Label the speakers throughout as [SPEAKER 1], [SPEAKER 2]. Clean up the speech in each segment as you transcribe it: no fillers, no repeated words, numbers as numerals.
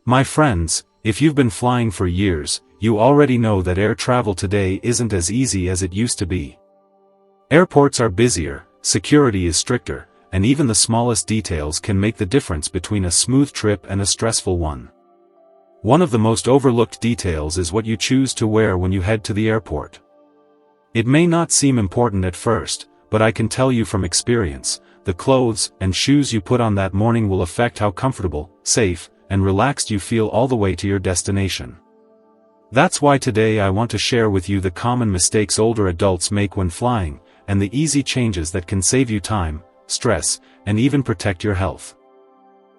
[SPEAKER 1] My friends, if you've been flying for years, you already know that air travel today isn't as easy as it used to be. Airports are busier, security is stricter, and even the smallest details can make the difference between a smooth trip and a stressful one. One of the most overlooked details is what you choose to wear when you head to the airport. It may not seem important at first, but I can tell you from experience, the clothes and shoes you put on that morning will affect how comfortable, safe, and relaxed you feel all the way to your destination. That's why today I want to share with you the common mistakes older adults make when flying, and the easy changes that can save you time, stress, and even protect your health.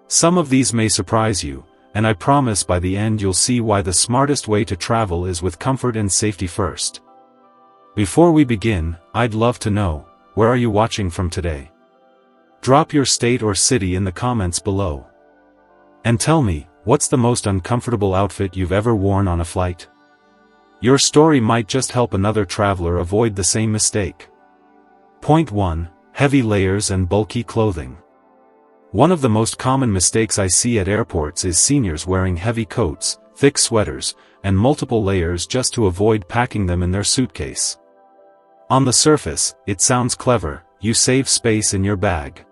[SPEAKER 1] Some of these may surprise you, and I promise by the end you'll see why the smartest way to travel is with comfort and safety first. Before we begin, I'd love to know, where are you watching from today? Drop your state or city in the comments below. And tell me, what's the most uncomfortable outfit you've ever worn on a flight? Your story might just help another traveler avoid the same mistake. Point 1. Heavy layers and bulky clothing. One of the most common mistakes I see at airports is seniors wearing heavy coats, thick sweaters, and multiple layers just to avoid packing them in their suitcase. On the surface, it sounds clever, you save space in your bag.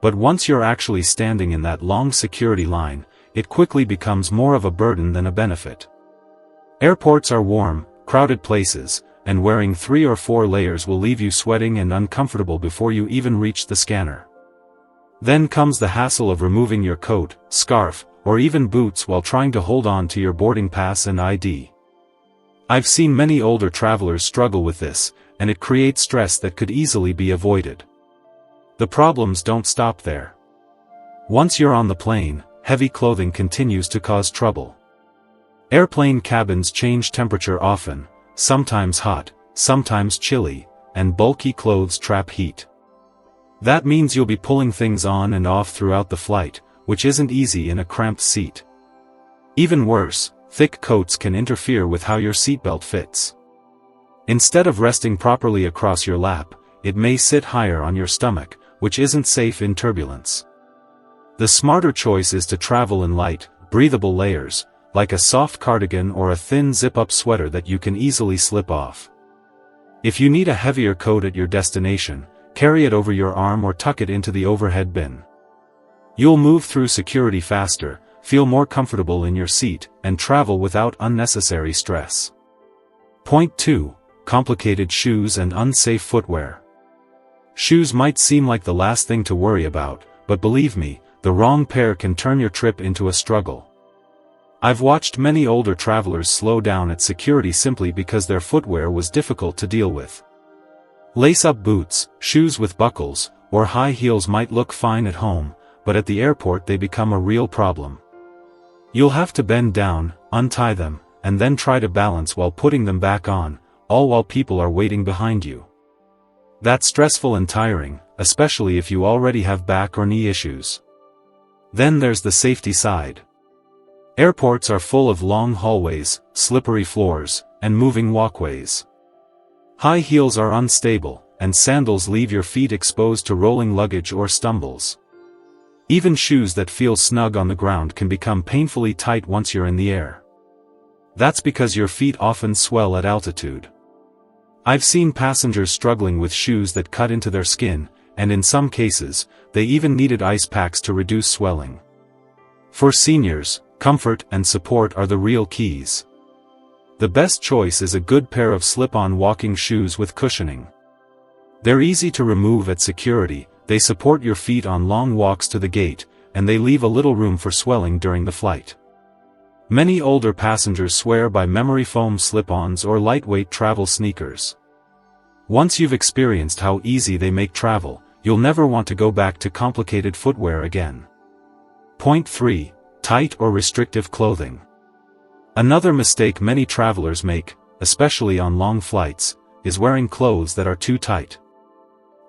[SPEAKER 1] But once you're actually standing in that long security line, it quickly becomes more of a burden than a benefit. Airports are warm, crowded places, and wearing 3 or 4 layers will leave you sweating and uncomfortable before you even reach the scanner. Then comes the hassle of removing your coat, scarf, or even boots while trying to hold on to your boarding pass and ID. I've seen many older travelers struggle with this, and it creates stress that could easily be avoided. The problems don't stop there. Once you're on the plane, heavy clothing continues to cause trouble. Airplane cabins change temperature often, sometimes hot, sometimes chilly, and bulky clothes trap heat. That means you'll be pulling things on and off throughout the flight, which isn't easy in a cramped seat. Even worse, thick coats can interfere with how your seatbelt fits. Instead of resting properly across your lap, it may sit higher on your stomach, which isn't safe in turbulence. The smarter choice is to travel in light, breathable layers, like a soft cardigan or a thin zip-up sweater that you can easily slip off. If you need a heavier coat at your destination, carry it over your arm or tuck it into the overhead bin. You'll move through security faster, feel more comfortable in your seat, and travel without unnecessary stress. Point 2. Complicated shoes and unsafe footwear. Shoes might seem like the last thing to worry about, but believe me, the wrong pair can turn your trip into a struggle. I've watched many older travelers slow down at security simply because their footwear was difficult to deal with. Lace-up boots, shoes with buckles, or high heels might look fine at home, but at the airport they become a real problem. You'll have to bend down, untie them, and then try to balance while putting them back on, all while people are waiting behind you. That's stressful and tiring, especially if you already have back or knee issues. Then there's the safety side. Airports are full of long hallways, slippery floors, and moving walkways. High heels are unstable, and sandals leave your feet exposed to rolling luggage or stumbles. Even shoes that feel snug on the ground can become painfully tight once you're in the air. That's because your feet often swell at altitude. I've seen passengers struggling with shoes that cut into their skin, and in some cases, they even needed ice packs to reduce swelling. For seniors, comfort and support are the real keys. The best choice is a good pair of slip-on walking shoes with cushioning. They're easy to remove at security, they support your feet on long walks to the gate, and they leave a little room for swelling during the flight. Many older passengers swear by memory foam slip-ons or lightweight travel sneakers. Once you've experienced how easy they make travel, you'll never want to go back to complicated footwear again. Point 3. Tight or restrictive clothing. Another mistake many travelers make, especially on long flights, is wearing clothes that are too tight.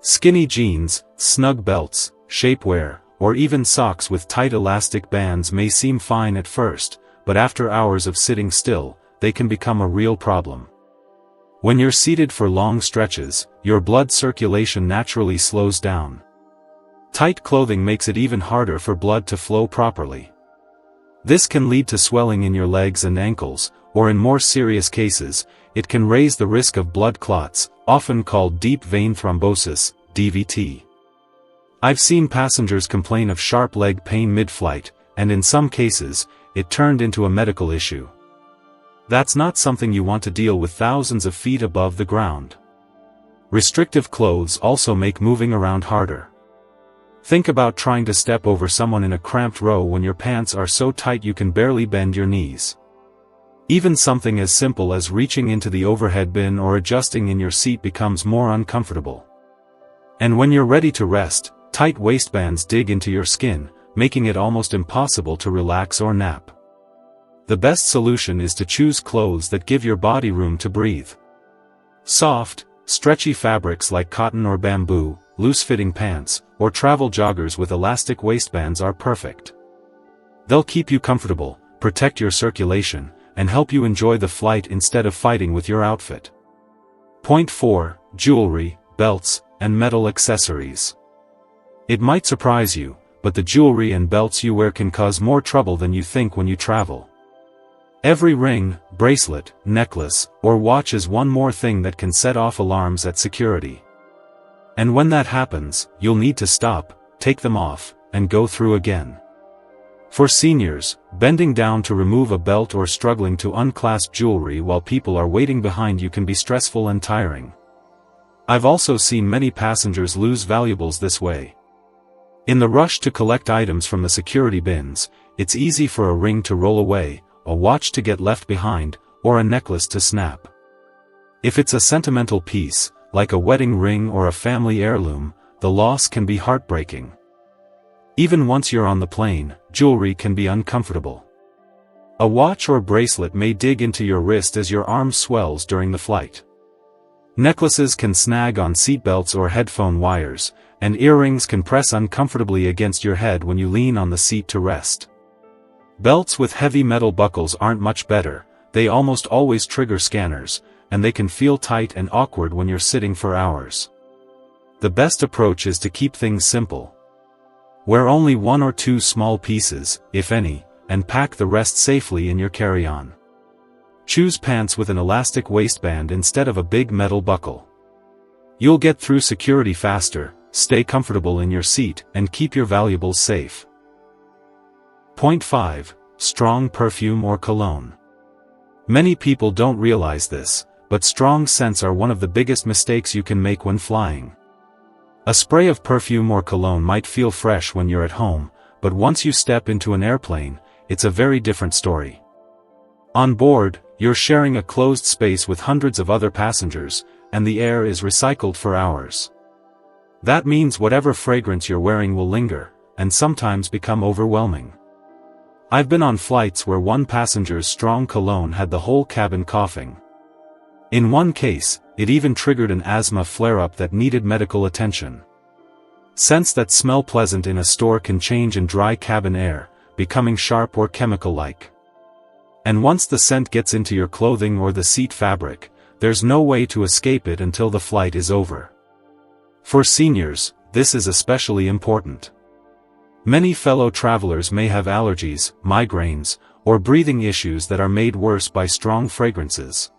[SPEAKER 1] Skinny jeans, snug belts, shapewear, or even socks with tight elastic bands may seem fine at first, but after hours of sitting still, they can become a real problem. When you're seated for long stretches, your blood circulation naturally slows down. Tight clothing makes it even harder for blood to flow properly. This can lead to swelling in your legs and ankles, or in more serious cases, it can raise the risk of blood clots, often called deep vein thrombosis, DVT. I've seen passengers complain of sharp leg pain mid-flight, and in some cases, it turned into a medical issue. That's not something you want to deal with thousands of feet above the ground. Restrictive clothes also make moving around harder. Think about trying to step over someone in a cramped row when your pants are so tight you can barely bend your knees. Even something as simple as reaching into the overhead bin or adjusting in your seat becomes more uncomfortable. And when you're ready to rest, tight waistbands dig into your skin, making it almost impossible to relax or nap. The best solution is to choose clothes that give your body room to breathe. Soft, stretchy fabrics like cotton or bamboo, loose-fitting pants, or travel joggers with elastic waistbands are perfect. They'll keep you comfortable, protect your circulation, and help you enjoy the flight instead of fighting with your outfit. Point 4. Jewelry, belts, and metal accessories. It might surprise you, but the jewelry and belts you wear can cause more trouble than you think when you travel. Every ring, bracelet, necklace, or watch is one more thing that can set off alarms at security. And when that happens, you'll need to stop, take them off, and go through again. For seniors, bending down to remove a belt or struggling to unclasp jewelry while people are waiting behind you can be stressful and tiring. I've also seen many passengers lose valuables this way. In the rush to collect items from the security bins, it's easy for a ring to roll away, a watch to get left behind, or a necklace to snap. If it's a sentimental piece, like a wedding ring or a family heirloom, the loss can be heartbreaking. Even once you're on the plane, jewelry can be uncomfortable. A watch or bracelet may dig into your wrist as your arm swells during the flight. Necklaces can snag on seatbelts or headphone wires, and earrings can press uncomfortably against your head when you lean on the seat to rest. Belts with heavy metal buckles aren't much better, they almost always trigger scanners, and they can feel tight and awkward when you're sitting for hours. The best approach is to keep things simple. Wear only one or two small pieces, if any, and pack the rest safely in your carry-on. Choose pants with an elastic waistband instead of a big metal buckle. You'll get through security faster, stay comfortable in your seat, and keep your valuables safe. Point 5. Strong perfume or cologne. Many people don't realize this, but strong scents are one of the biggest mistakes you can make when flying. A spray of perfume or cologne might feel fresh when you're at home, but once you step into an airplane, it's a very different story. On board, you're sharing a closed space with hundreds of other passengers, and the air is recycled for hours. That means whatever fragrance you're wearing will linger, and sometimes become overwhelming. I've been on flights where one passenger's strong cologne had the whole cabin coughing. In one case, it even triggered an asthma flare-up that needed medical attention. Scents that smell pleasant in a store can change in dry cabin air, becoming sharp or chemical-like. And once the scent gets into your clothing or the seat fabric, there's no way to escape it until the flight is over. For seniors, this is especially important. Many fellow travelers may have allergies, migraines, or breathing issues that are made worse by strong fragrances.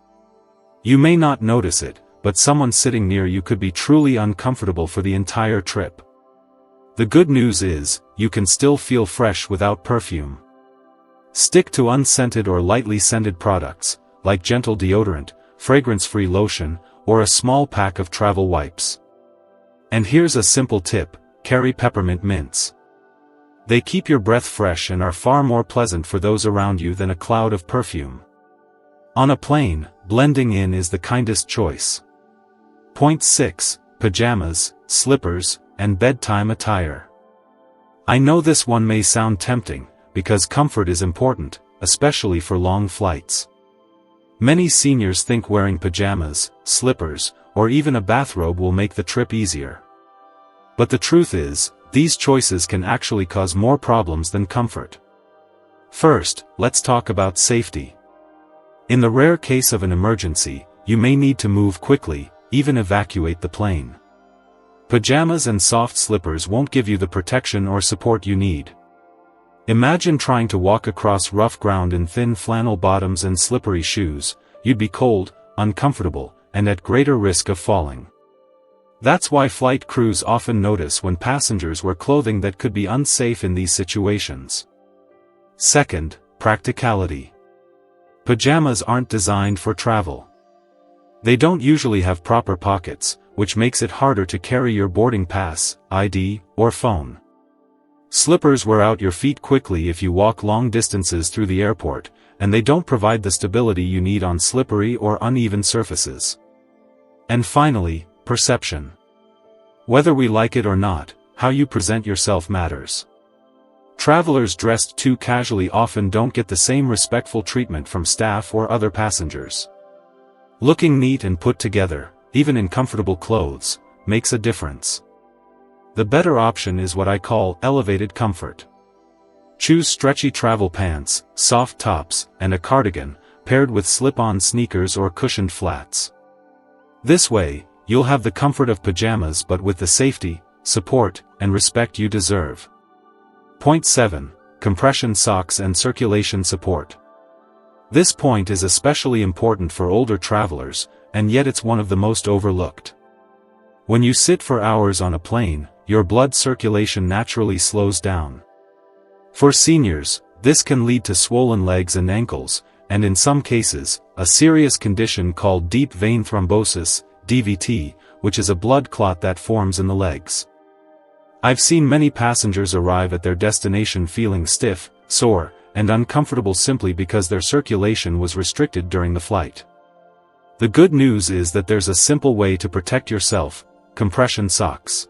[SPEAKER 1] You may not notice it, but someone sitting near you could be truly uncomfortable for the entire trip. The good news is, you can still feel fresh without perfume. Stick to unscented or lightly scented products, like gentle deodorant, fragrance-free lotion, or a small pack of travel wipes. And here's a simple tip: carry peppermint mints. They keep your breath fresh and are far more pleasant for those around you than a cloud of perfume. On a plane, blending in is the kindest choice. Point 6. Pajamas, slippers, and bedtime attire. I know this one may sound tempting, because comfort is important, especially for long flights. Many seniors think wearing pajamas, slippers, or even a bathrobe will make the trip easier. But the truth is, these choices can actually cause more problems than comfort. First, let's talk about safety. In the rare case of an emergency, you may need to move quickly, even evacuate the plane. Pajamas and soft slippers won't give you the protection or support you need. Imagine trying to walk across rough ground in thin flannel bottoms and slippery shoes. You'd be cold, uncomfortable, and at greater risk of falling. That's why flight crews often notice when passengers wear clothing that could be unsafe in these situations. Second, practicality. Pajamas aren't designed for travel. They don't usually have proper pockets, which makes it harder to carry your boarding pass, ID, or phone. Slippers wear out your feet quickly if you walk long distances through the airport, and they don't provide the stability you need on slippery or uneven surfaces. And finally, perception. Whether we like it or not, how you present yourself matters. Travelers dressed too casually often don't get the same respectful treatment from staff or other passengers. Looking neat and put together, even in comfortable clothes, makes a difference. The better option is what I call elevated comfort. Choose stretchy travel pants, soft tops, and a cardigan, paired with slip-on sneakers or cushioned flats. This way, you'll have the comfort of pajamas but with the safety, support, and respect you deserve. Point 7. Compression socks and circulation support. This point is especially important for older travelers, and yet it's one of the most overlooked. When you sit for hours on a plane, your blood circulation naturally slows down. For seniors, this can lead to swollen legs and ankles, and in some cases, a serious condition called deep vein thrombosis, DVT, which is a blood clot that forms in the legs. I've seen many passengers arrive at their destination feeling stiff, sore, and uncomfortable simply because their circulation was restricted during the flight. The good news is that there's a simple way to protect yourself: compression socks.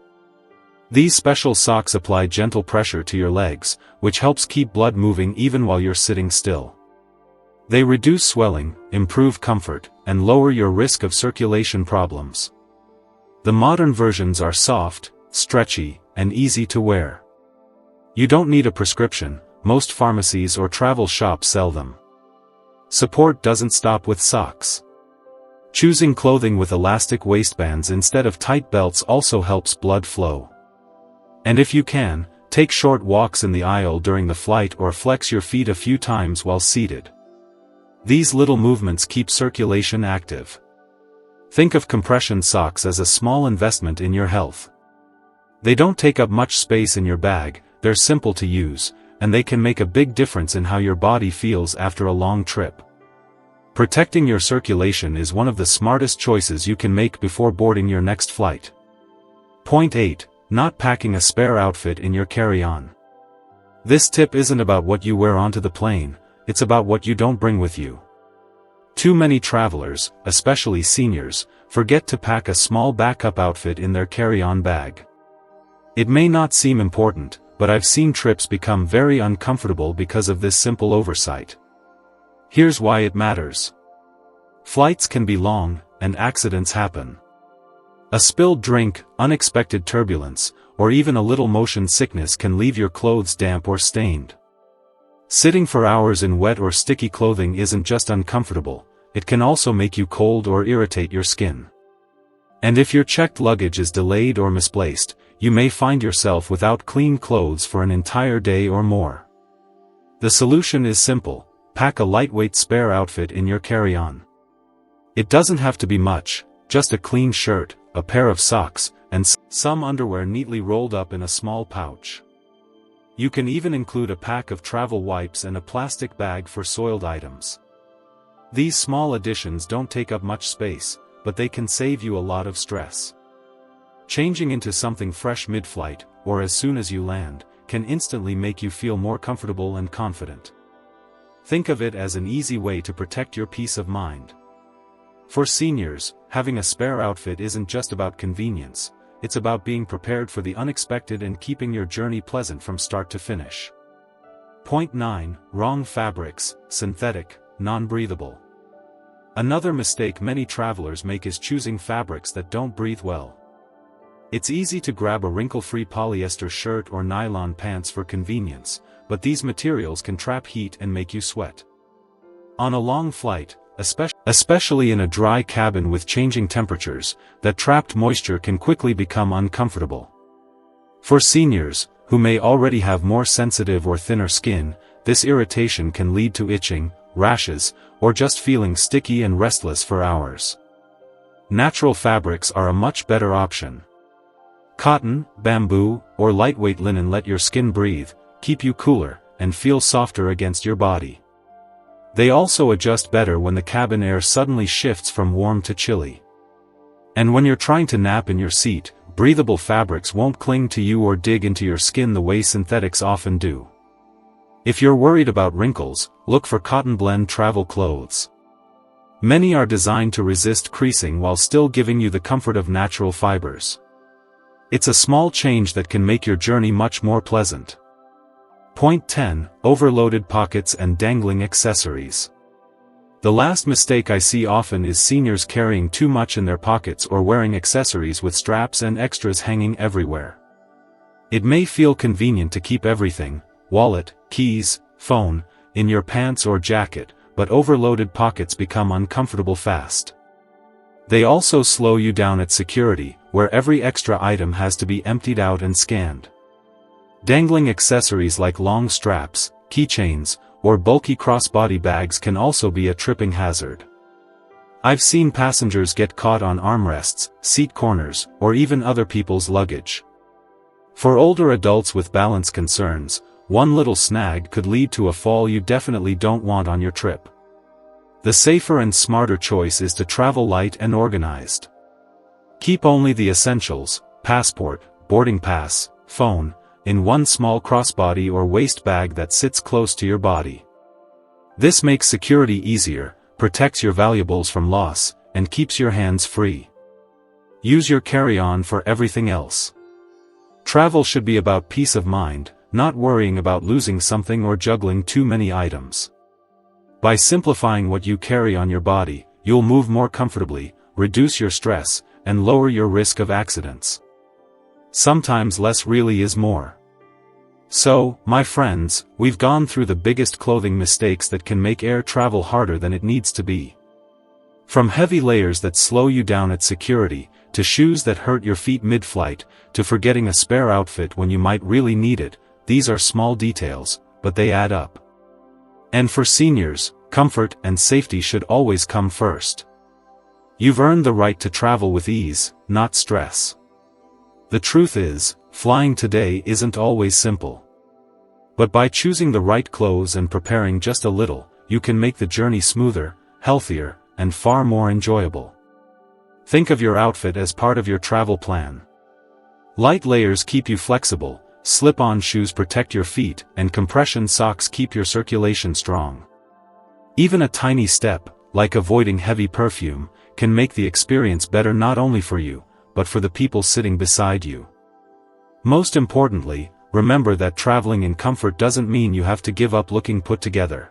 [SPEAKER 1] These special socks apply gentle pressure to your legs, which helps keep blood moving even while you're sitting still. They reduce swelling, improve comfort, and lower your risk of circulation problems. The modern versions are soft, stretchy, and easy to wear. You don't need a prescription, most pharmacies or travel shops sell them. Support doesn't stop with socks. Choosing clothing with elastic waistbands instead of tight belts also helps blood flow. And if you can, take short walks in the aisle during the flight or flex your feet a few times while seated. These little movements keep circulation active. Think of compression socks as a small investment in your health. They don't take up much space in your bag, they're simple to use, and they can make a big difference in how your body feels after a long trip. Protecting your circulation is one of the smartest choices you can make before boarding your next flight. Point 8. Not packing a spare outfit in your carry-on. This tip isn't about what you wear onto the plane, it's about what you don't bring with you. Too many travelers, especially seniors, forget to pack a small backup outfit in their carry-on bag. It may not seem important, but I've seen trips become very uncomfortable because of this simple oversight. Here's why it matters. Flights can be long, and accidents happen. A spilled drink, unexpected turbulence, or even a little motion sickness can leave your clothes damp or stained. Sitting for hours in wet or sticky clothing isn't just uncomfortable, it can also make you cold or irritate your skin. And if your checked luggage is delayed or misplaced, you may find yourself without clean clothes for an entire day or more. The solution is simple: pack a lightweight spare outfit in your carry-on. It doesn't have to be much, just a clean shirt, a pair of socks, and some underwear neatly rolled up in a small pouch. You can even include a pack of travel wipes and a plastic bag for soiled items. These small additions don't take up much space, but they can save you a lot of stress. Changing into something fresh mid-flight, or as soon as you land, can instantly make you feel more comfortable and confident. Think of it as an easy way to protect your peace of mind. For seniors, having a spare outfit isn't just about convenience, it's about being prepared for the unexpected and keeping your journey pleasant from start to finish. Point 9. Wrong fabrics: synthetic, non-breathable. Another mistake many travelers make is choosing fabrics that don't breathe well. It's easy to grab a wrinkle-free polyester shirt or nylon pants for convenience, but these materials can trap heat and make you sweat. On a long flight, especially in a dry cabin with changing temperatures, that trapped moisture can quickly become uncomfortable. For seniors, who may already have more sensitive or thinner skin, this irritation can lead to itching, rashes, or just feeling sticky and restless for hours. Natural fabrics are a much better option. Cotton, bamboo, or lightweight linen let your skin breathe, keep you cooler, and feel softer against your body. They also adjust better when the cabin air suddenly shifts from warm to chilly. And when you're trying to nap in your seat, breathable fabrics won't cling to you or dig into your skin the way synthetics often do. If you're worried about wrinkles, look for cotton blend travel clothes. Many are designed to resist creasing while still giving you the comfort of natural fibers. It's a small change that can make your journey much more pleasant. Point 10. Overloaded pockets and dangling accessories. The last mistake I see often is seniors carrying too much in their pockets or wearing accessories with straps and extras hanging everywhere. It may feel convenient to keep everything, wallet, keys, phone, in your pants or jacket, but overloaded pockets become uncomfortable fast. They also slow you down at security, where every extra item has to be emptied out and scanned. Dangling accessories like long straps, keychains, or bulky crossbody bags can also be a tripping hazard. I've seen passengers get caught on armrests, seat corners, or even other people's luggage. For older adults with balance concerns, one little snag could lead to a fall you definitely don't want on your trip. The safer and smarter choice is to travel light and organized. Keep only the essentials, passport, boarding pass, phone, in one small crossbody or waist bag that sits close to your body. This makes security easier, protects your valuables from loss, and keeps your hands free. Use your carry-on for everything else. Travel should be about peace of mind, not worrying about losing something or juggling too many items. By simplifying what you carry on your body, you'll move more comfortably, reduce your stress, and lower your risk of accidents. Sometimes less really is more. So, my friends, we've gone through the biggest clothing mistakes that can make air travel harder than it needs to be. From heavy layers that slow you down at security, to shoes that hurt your feet mid-flight, to forgetting a spare outfit when you might really need it, these are small details, but they add up. And for seniors, comfort and safety should always come first. You've earned the right to travel with ease, not stress. The truth is, flying today isn't always simple. But by choosing the right clothes and preparing just a little, you can make the journey smoother, healthier, and far more enjoyable. Think of your outfit as part of your travel plan. Light layers keep you flexible, slip-on shoes protect your feet, and compression socks keep your circulation strong. Even a tiny step, like avoiding heavy perfume, can make the experience better not only for you, but for the people sitting beside you. Most importantly, remember that traveling in comfort doesn't mean you have to give up looking put together.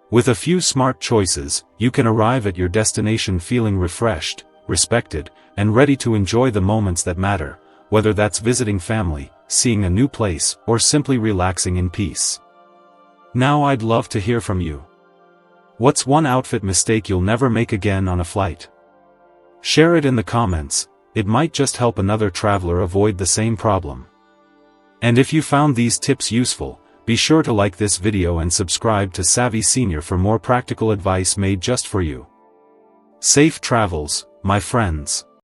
[SPEAKER 1] With a few smart choices, you can arrive at your destination feeling refreshed, respected, and ready to enjoy the moments that matter, whether that's visiting family, seeing a new place, or simply relaxing in peace. Now I'd love to hear from you. What's one outfit mistake you'll never make again on a flight? Share it in the comments, it might just help another traveler avoid the same problem. And if you found these tips useful, be sure to like this video and subscribe to Savvy Senior for more practical advice made just for you. Safe travels, my friends.